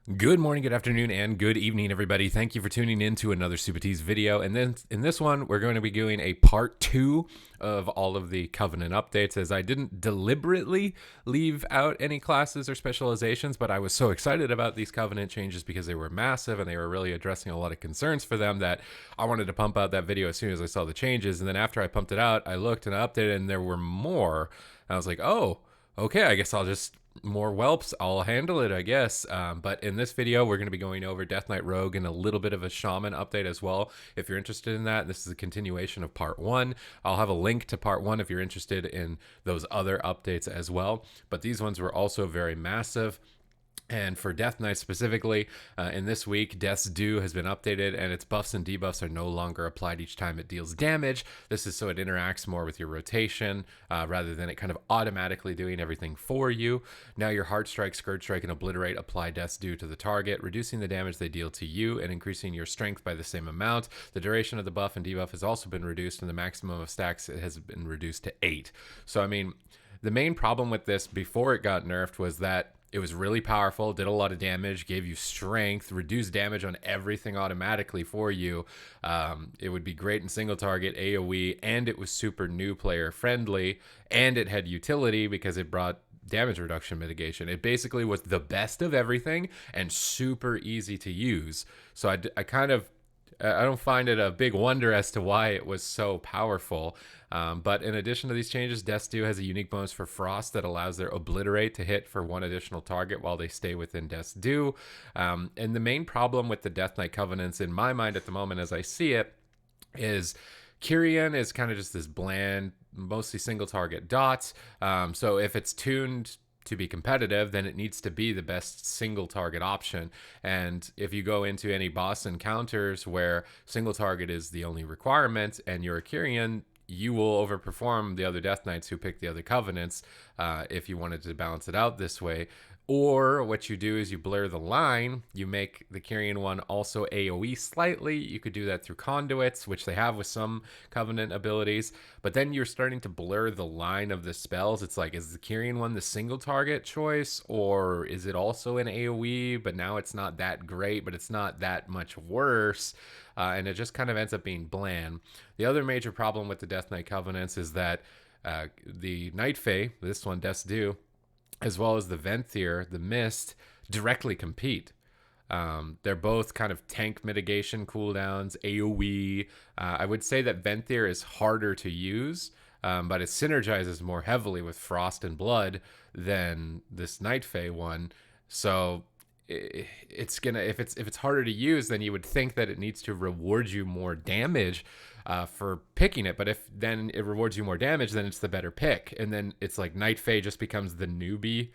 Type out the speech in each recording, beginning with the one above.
Good morning, good afternoon, and good evening, everybody. Thank you for tuning in to another Supatease video. And then in this one, we're going to be doing a part 2 of all of the Covenant updates, as I didn't deliberately leave out any classes or specializations, but I was so excited about these Covenant changes because they were massive and they were really addressing a lot of concerns for them that I wanted to pump out that video as soon as I saw the changes. And then after I pumped it out, I looked and I updated and there were more. And I was like, oh, okay, I guess I'll just more whelps. I'll handle it, I guess. But in this video, we're going to be going over Death Knight Rogue and a little bit of a Shaman update as well. If you're interested in that, this is a continuation of part 1. I'll have a link to part 1 if you're interested in those other updates as well. But these ones were also very massive. And for Death Knight specifically, in this week, Death's Due has been updated and its buffs and debuffs are no longer applied each time it deals damage. This is so it interacts more with your rotation rather than it kind of automatically doing everything for you. Now your Heart Strike, Scourge Strike, and Obliterate apply Death's Due to the target, reducing the damage they deal to you and increasing your strength by the same amount. The duration of the buff and debuff has also been reduced, and the maximum of stacks has been reduced to 8. So, I mean, the main problem with this before it got nerfed was that it was really powerful, did a lot of damage, gave you strength, reduced damage on everything automatically for you. It would be great in single target, AoE, and it was super new player friendly, and it had utility because it brought damage reduction mitigation. It basically was the best of everything and super easy to use. So I don't find it a big wonder as to why it was so powerful. But in addition to these changes, Death's Due has a unique bonus for Frost that allows their Obliterate to hit for one additional target while they stay within Death's Due. And the main problem with the Death Knight Covenants, in my mind at the moment as I see it, is Kyrian is kind of just this bland, mostly single target dots. So if it's tuned to be competitive, then it needs to be the best single target option. And if you go into any boss encounters where single target is the only requirement and you're a Kyrian, you will overperform the other Death Knights who pick the other Covenants if you wanted to balance it out this way. Or what you do is you blur the line. You make the Kyrian one also AoE slightly. You could do that through conduits, which they have with some Covenant abilities. But then you're starting to blur the line of the spells. It's like, is the Kyrian one the single target choice? Or is it also an AoE? But now it's not that great, but it's not that much worse. And it just kind of ends up being bland. The other major problem with the Death Knight Covenants is that the Night Fae, this one, Death's Due, as well as the Venthyr, the Mist, directly compete. They're both kind of tank mitigation cooldowns, AoE. I would say that Venthyr is harder to use, but it synergizes more heavily with Frost and Blood than this Night Fae one. So it's gonna, if it's harder to use, then you would think that it needs to reward you more damage for picking it. But if then it rewards you more damage, then it's the better pick. And then it's like Night Fae just becomes the newbie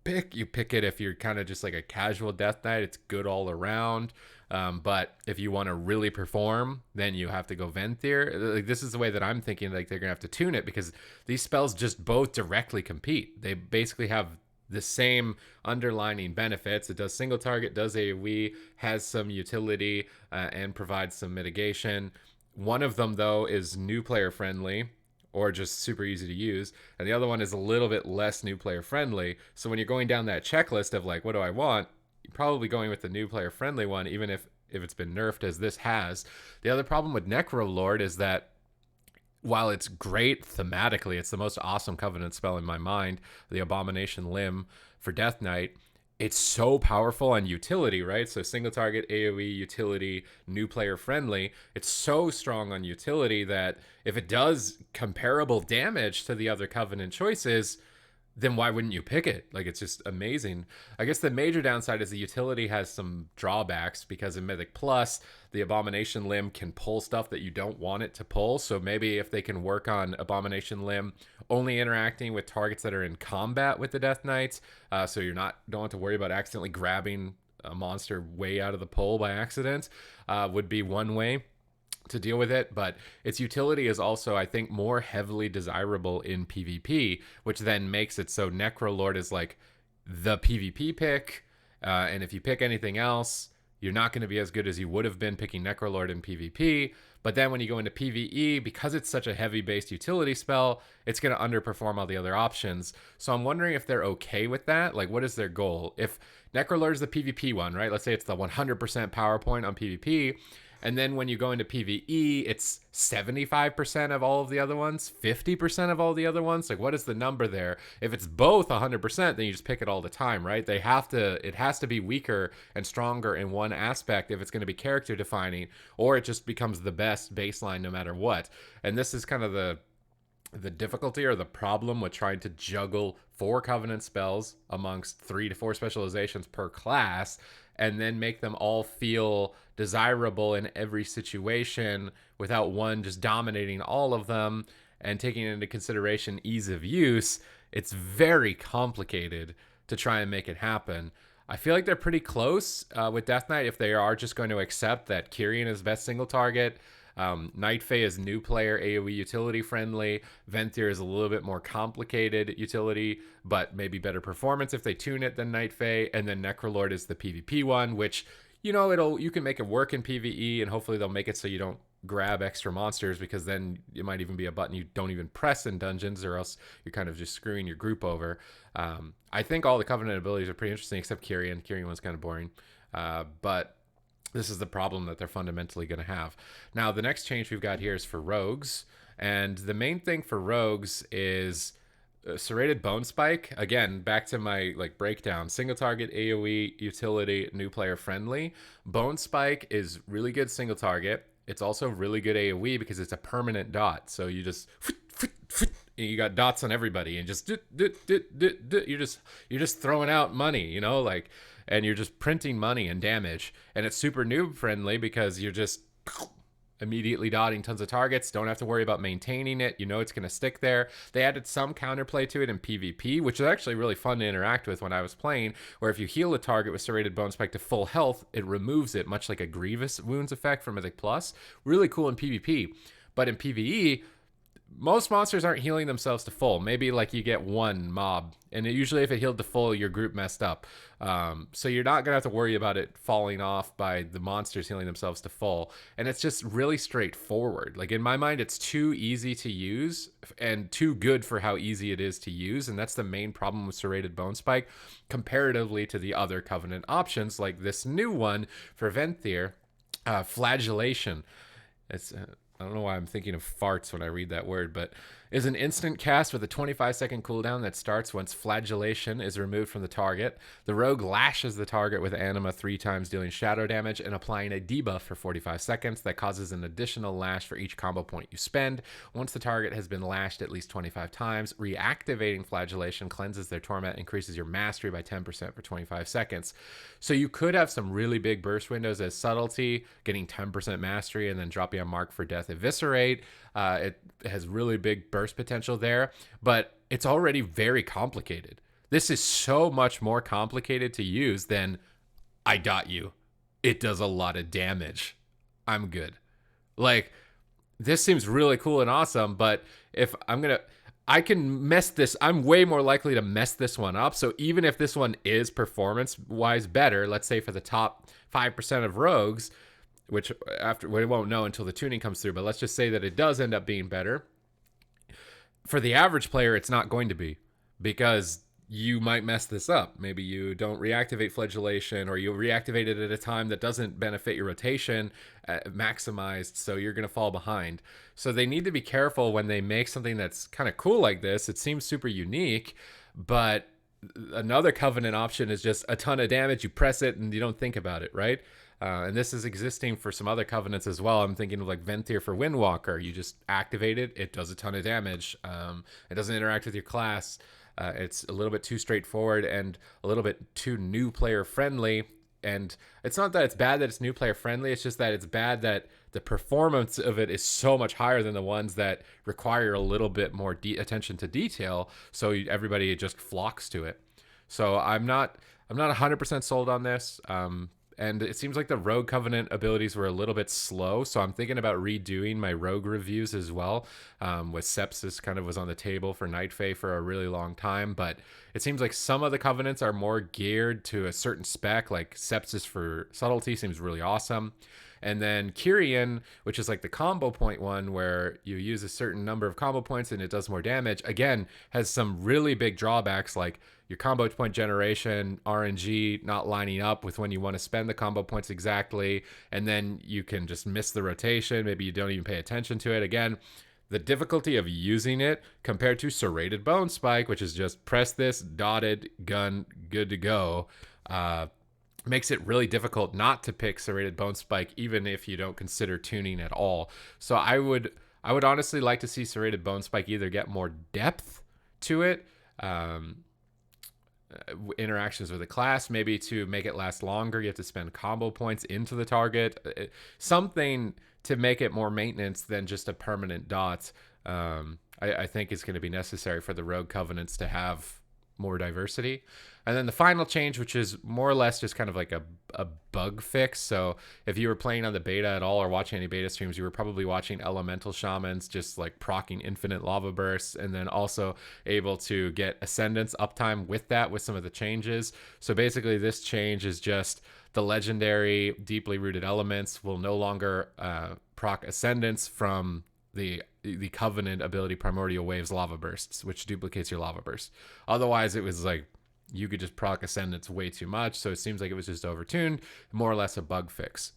pick. You pick it if you're kind of just like a casual Death Knight. It's good all around. But if you want to really perform, then you have to go Venthyr. Like, this is the way that I'm thinking. Like, they're gonna have to tune it because these spells just both directly compete. They basically have the same underlining benefits. It does single target, does AoE, has some utility, and provides some mitigation. One of them, though, is new player friendly or just super easy to use, and the other one is a little bit less new player friendly. So when you're going down that checklist of like, what do I want, you're probably going with the new player friendly one, even if it's been nerfed as this has. The other problem with Necrolord is that while it's great thematically, it's the most awesome Covenant spell in my mind, the Abomination Limb for Death Knight, it's so powerful on utility, right? So single target, AoE, utility, new player friendly. It's so strong on utility that if it does comparable damage to the other Covenant choices, then why wouldn't you pick it? Like, it's just amazing. I guess the major downside is the utility has some drawbacks because in Mythic Plus, the Abomination Limb can pull stuff that you don't want it to pull. So maybe if they can work on Abomination Limb only interacting with targets that are in combat with the Death Knights, so don't have to worry about accidentally grabbing a monster way out of the pull by accident, would be one way to deal with it. But its utility is also, I think, more heavily desirable in PvP, which then makes it so Necrolord is like the PvP pick, and if you pick anything else, you're not going to be as good as you would have been picking Necrolord in PvP. But then when you go into PvE, because it's such a heavy-based utility spell, it's going to underperform all the other options. So I'm wondering if they're okay with that. Like, what is their goal? If Necrolord is the PvP one, right? Let's say it's the 100% power point on PvP. And then when you go into PvE, it's 75% of all of the other ones, 50% of all the other ones. Like, what is the number there? If it's both 100%, then you just pick it all the time, right? It has to be weaker and stronger in one aspect if it's going to be character defining, or it just becomes the best baseline no matter what. And this is kind of the difficulty or the problem with trying to juggle 4 Covenant spells amongst 3 to 4 specializations per class, and then make them all feel desirable in every situation without one just dominating all of them, and taking into consideration ease of use. It's very complicated to try and make it happen. I feel like they're pretty close with Death Knight if they are just going to accept that Kyrian is best single target. Night Fae is new player AoE utility friendly. Venthyr is a little bit more complicated utility, but maybe better performance if they tune it than Night Fae. And then Necrolord is the PvP one, which, you know, you can make it work in PvE, and hopefully they'll make it so you don't grab extra monsters, because then it might even be a button you don't even press in dungeons, or else you're kind of just screwing your group over. I think all the Covenant abilities are pretty interesting except Kyrian. Kyrian one's kind of boring. But this is the problem that they're fundamentally going to have. Now, the next change we've got here is for rogues. And the main thing for rogues is Serrated Bone Spike. Again, back to my breakdown. Single target AoE utility, new player friendly. Bone Spike is really good single target. It's also really good AoE because it's a permanent dot. So you just you got dots on everybody, and just you're just throwing out money, you know, and you're just printing money and damage. And it's super noob friendly because you're just immediately dotting tons of targets. Don't have to worry about maintaining it. You know it's going to stick there. They added some counterplay to it in PvP, which is actually really fun to interact with when I was playing, where if you heal a target with Serrated Bone Spike to full health, it removes it, much like a Grievous Wounds effect from Mythic Plus. Really cool in PvP. But in PvE, most monsters aren't healing themselves to full. Maybe you get one mob, and usually if it healed to full, your group messed up. So you're not gonna have to worry about it falling off by the monsters healing themselves to full. And it's just really straightforward. In my mind, it's too easy to use and too good for how easy it is to use. And that's the main problem with Serrated Bone Spike comparatively to the other Covenant options, like this new one for Venthyr, Flagellation. It's I don't know why I'm thinking of farts when I read that word, but is an instant cast with a 25-second cooldown that starts once Flagellation is removed from the target. The rogue lashes the target with anima 3 times, dealing shadow damage and applying a debuff for 45 seconds that causes an additional lash for each combo point you spend. Once the target has been lashed at least 25 times, reactivating Flagellation cleanses their torment, increases your mastery by 10% for 25 seconds. So you could have some really big burst windows as Subtlety, getting 10% mastery, and then dropping a mark for Death Eviscerate. It has really big burst potential there, but it's already very complicated. This is so much more complicated to use than I dot you. It does a lot of damage. I'm good. This seems really cool and awesome, but if I can mess this, I'm way more likely to mess this one up. So even if this one is performance-wise better, let's say for the top 5% of rogues, which we won't know until the tuning comes through, but let's just say that it does end up being better. For the average player, it's not going to be, because you might mess this up. Maybe you don't reactivate Flagellation, or you reactivate it at a time that doesn't benefit your rotation maximized, so you're going to fall behind. So they need to be careful when they make something that's kind of cool like this. It seems super unique, but another Covenant option is just a ton of damage. You press it and you don't think about it, right? And this is existing for some other Covenants as well. I'm thinking of Venthyr for Windwalker. You just activate it. It does a ton of damage. It doesn't interact with your class. It's a little bit too straightforward and a little bit too new player friendly. And it's not that it's bad that it's new player friendly. It's just that it's bad that the performance of it is so much higher than the ones that require a little bit more attention to detail. So everybody just flocks to it. So I'm not 100% sold on this. and it seems like the Rogue Covenant abilities were a little bit slow, so I'm thinking about redoing my Rogue reviews as well. With Sepsis kind of was on the table for Night Fae for a really long time, but it seems like some of the Covenants are more geared to a certain spec, like Sepsis for Subtlety seems really awesome. And then Kyrian, which is like the combo point one where you use a certain number of combo points and it does more damage, again, has some really big drawbacks like your combo point generation, RNG not lining up with when you want to spend the combo points exactly. And then you can just miss the rotation. Maybe you don't even pay attention to it. Again, the difficulty of using it compared to Serrated Bone Spike, which is just press this, dotted, gun, good to go, makes it really difficult not to pick Serrated Bone Spike, even if you don't consider tuning at all. So I would honestly like to see Serrated Bone Spike either get more depth to it, interactions with the class, maybe to make it last longer. You have to spend combo points into the target, something to make it more maintenance than just a permanent dot. I think is going to be necessary for the Rogue Covenants to have more diversity. And then the final change, which is more or less just kind of like a bug fix. So if you were playing on the beta at all or watching any beta streams, you were probably watching Elemental Shamans just like proccing infinite lava bursts, and then also able to get Ascendance uptime with that, with some of the changes. So basically this change is just the legendary deeply rooted elements will no longer proc Ascendance from the Covenant ability Primordial Waves Lava Bursts, which duplicates your Lava Burst. Otherwise, it was like you could just proc Ascendance way too much, so it seems like it was just overtuned, more or less a bug fix.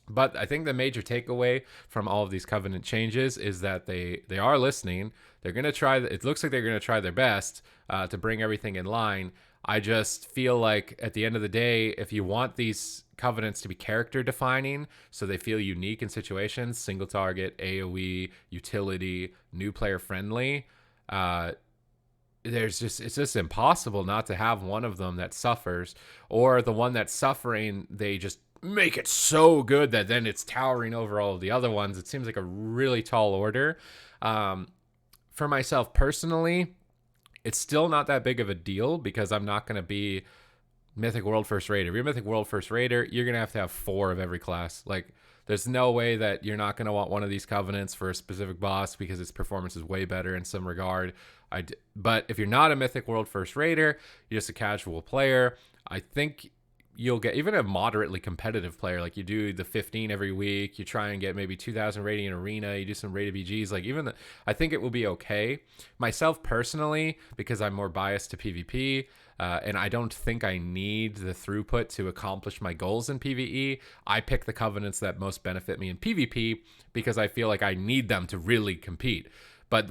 But I think the major takeaway from all of these Covenant changes is that they are listening. They're going to try, it looks like they're going to try their best to bring everything in line. I just feel like at the end of the day, if you want these Covenants to be character defining, so they feel unique in situations, single target, AoE, utility, new player friendly, it's just impossible not to have one of them that suffers, or the one that's suffering, they just make it so good that then it's towering over all of the other ones. It seems like a really tall order. For myself personally, it's still not that big of a deal because I'm not going to be Mythic World First Raider. If you're Mythic World First Raider, you're going to have 4 of every class. Like, there's no way that you're not going to want one of these Covenants for a specific boss because its performance is way better in some regard. But if you're not a Mythic World First Raider, you're just a casual player, I think you'll get even a moderately competitive player. Like you do the 15 every week, you try and get maybe 2,000 rating in arena, you do some rated BGs, like I think it will be okay. Myself personally, because I'm more biased to PvP, and I don't think I need the throughput to accomplish my goals in PvE, I pick the Covenants that most benefit me in PvP because I feel like I need them to really compete. But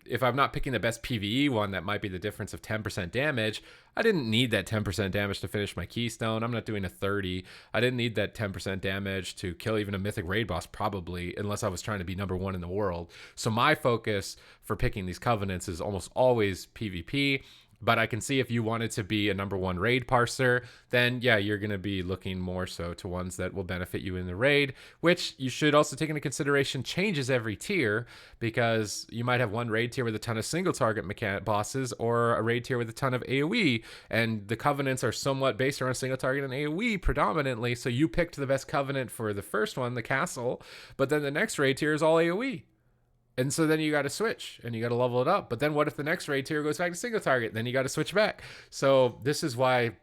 if I'm not picking the best PvE one, that might be the difference of 10% damage. I didn't need that 10% damage to finish my Keystone. I'm not doing a 30. I didn't need that 10% damage to kill even a Mythic Raid boss, probably, unless I was trying to be number 1 in the world. So my focus for picking these Covenants is almost always PvP. But I can see if you wanted to be a number 1 raid parser, then yeah, you're going to be looking more so to ones that will benefit you in the raid, which you should also take into consideration changes every tier, because you might have one raid tier with a ton of single target mechanic bosses or a raid tier with a ton of AoE, and the Covenants are somewhat based around single target and AoE predominantly, so you picked the best Covenant for the first one, the castle, but then the next raid tier is all AoE. And so then you got to switch and you got to level it up. But then what if the next raid tier goes back to single target? Then you got to switch back. So this is why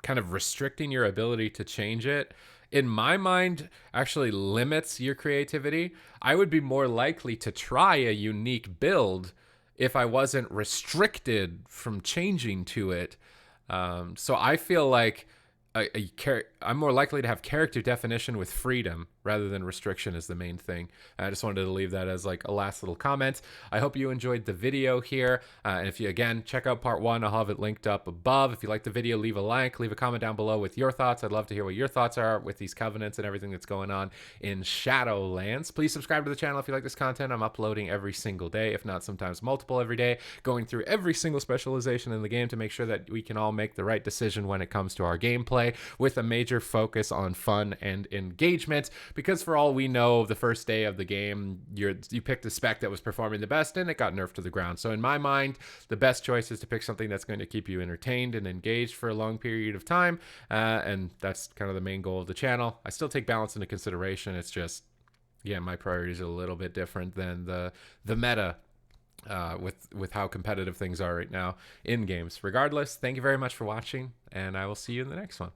kind of restricting your ability to change it, in my mind, actually limits your creativity. I would be more likely to try a unique build if I wasn't restricted from changing to it. So I feel like I'm more likely to have character definition with freedom rather than restriction is the main thing. I just wanted to leave that as like a last little comment. I hope you enjoyed the video here. And if you, again, check out part 1, I'll have it linked up above. If you like the video, leave a like, leave a comment down below with your thoughts. I'd love to hear what your thoughts are with these Covenants and everything that's going on in Shadowlands. Please subscribe to the channel if you like this content. I'm uploading every single day, if not sometimes multiple every day, going through every single specialization in the game to make sure that we can all make the right decision when it comes to our gameplay. gameplay with a major focus on fun and engagement, because for all we know, the first day of the game, you picked a spec that was performing the best and it got nerfed to the ground. So in my mind, the best choice is to pick something that's going to keep you entertained and engaged for a long period of time, and that's kind of the main goal of the channel. I still take balance into consideration. It's just, yeah, my priorities are a little bit different than the meta, with how competitive things are right now in games. Regardless, thank you very much for watching, and I will see you in the next one.